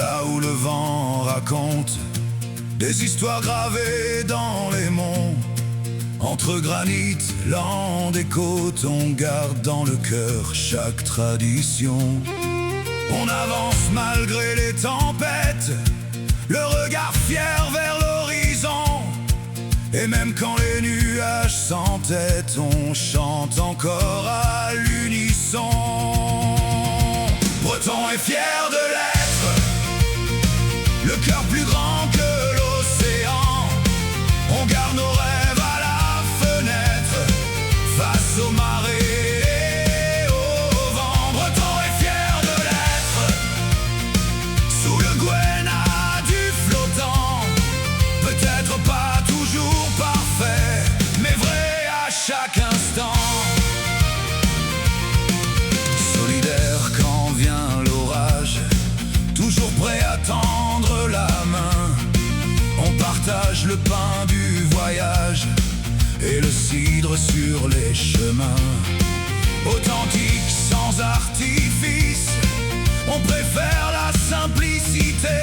là où le vent raconte des histoires gravées dans les monts. Entre granit, landes et côtes, on garde dans le cœur chaque tradition. On avance malgré les tempêtes, le regard fier vers l'horizon. Et même quand les nuages s'entêtent, on chante encore à l'unisson. Breton est fier de l'être, le cœur plus grand que l'océan. On garde nos rêves à la fenêtre, face aux marées et au vent. Breton est fier de l'être, sous le goénat du flottant. Peut-être pas toujours parfait, mais vrai à chaque instant. Solidaire quand vient l'orage, toujours prêt à tendre la main. On partage le pain du voyage et le cidre sur les chemins. Authentique sans artifice, on préfère la simplicité.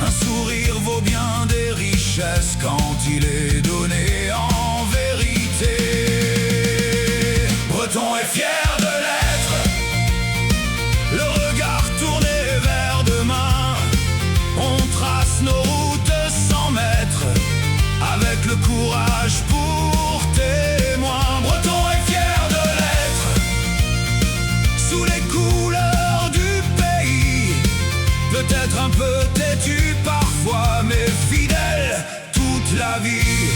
Un sourire vaut bien des richesses quand il est donné en vérité. Breton est fier de l'être, le regard tourné vers demain. On trace nos routes sans mètres, avec le courage pour témoin. Breton est fier de l'être, sous les couleurs du pays. Peut-être un peu têtu parfois, mais fidèle toute la vie.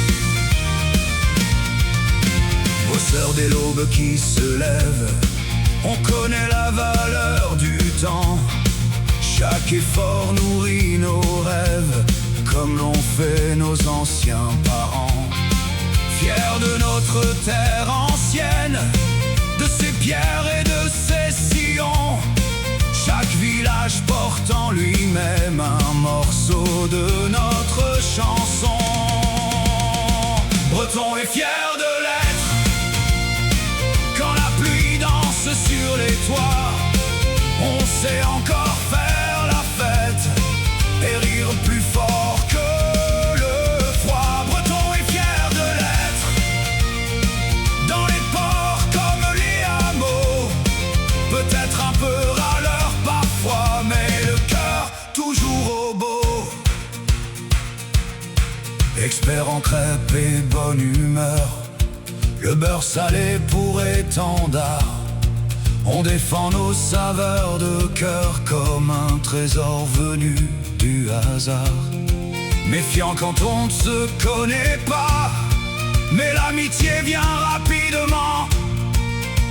Bosseur des l'aube qui se lève, on connaît la valeur du temps. Chaque effort nourrit nos rêves, comme l'ont fait nos anciens parents. Fiers de notre terre ancienne, de ses pierres et de ses sillons. Chaque village porte en lui-même un morceau de notre chanson. Breton est fier de l'être, quand la pluie danse sur les toits. On sait encore faire la fête et rire plus fort que le froid. Breton est fier de l'être, dans les ports comme les hameaux. Peut-être un peu râleur parfois, mais le cœur toujours au beau. Expert en crêpes et bonne humeur, le beurre salé pour étendard. On défend nos saveurs de cœur comme un trésor venu du hasard. Méfiant quand on ne se connaît pas, mais l'amitié vient rapidement.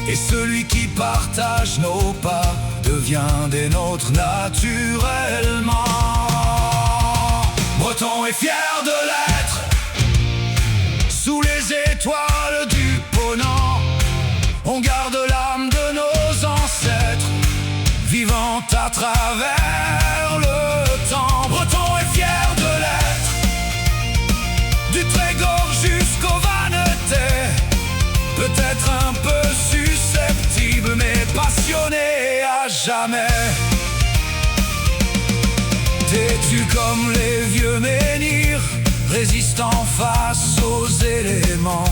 Et celui qui partage nos pas devient des nôtres naturellement. Breton est fier de l'être, sous les étoiles du Ponant. On garde l'âme de nos ancêtres, vivant à travers le temps. Breton est fier de l'être, du Trégor jusqu'au Vanetais. Peut-être un peu susceptible, mais passionné à jamais. Têtu comme les vieux menhirs, résistant face aux éléments.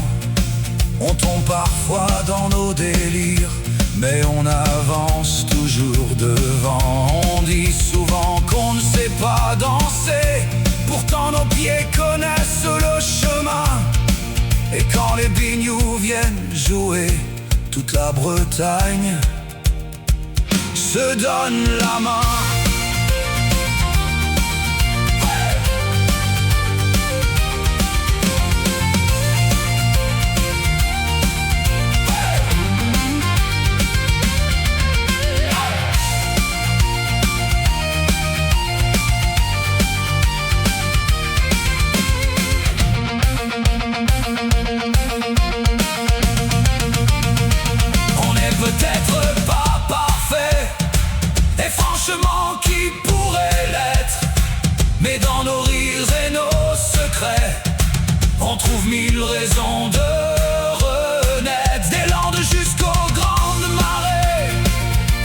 On tombe parfois dans nos délires, mais on avance toujours devant. On dit souvent qu'on ne sait pas danser, pourtant nos pieds connaissent le chemin. Et quand les Biniou viennent jouer, toute la Bretagne se donne la main. Peut-être pas parfait, et franchement qui pourrait l'être. Mais dans nos rires et nos secrets, on trouve mille raisons de renaître. Des Landes jusqu'aux grandes marées,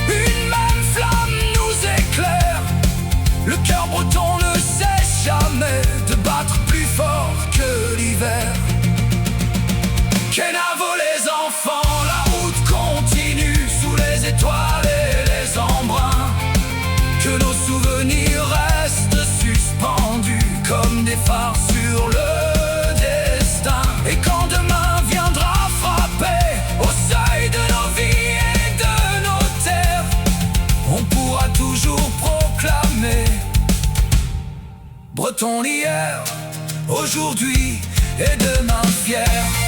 une même flamme nous éclaire. Breton hier, aujourd'hui et demain fier.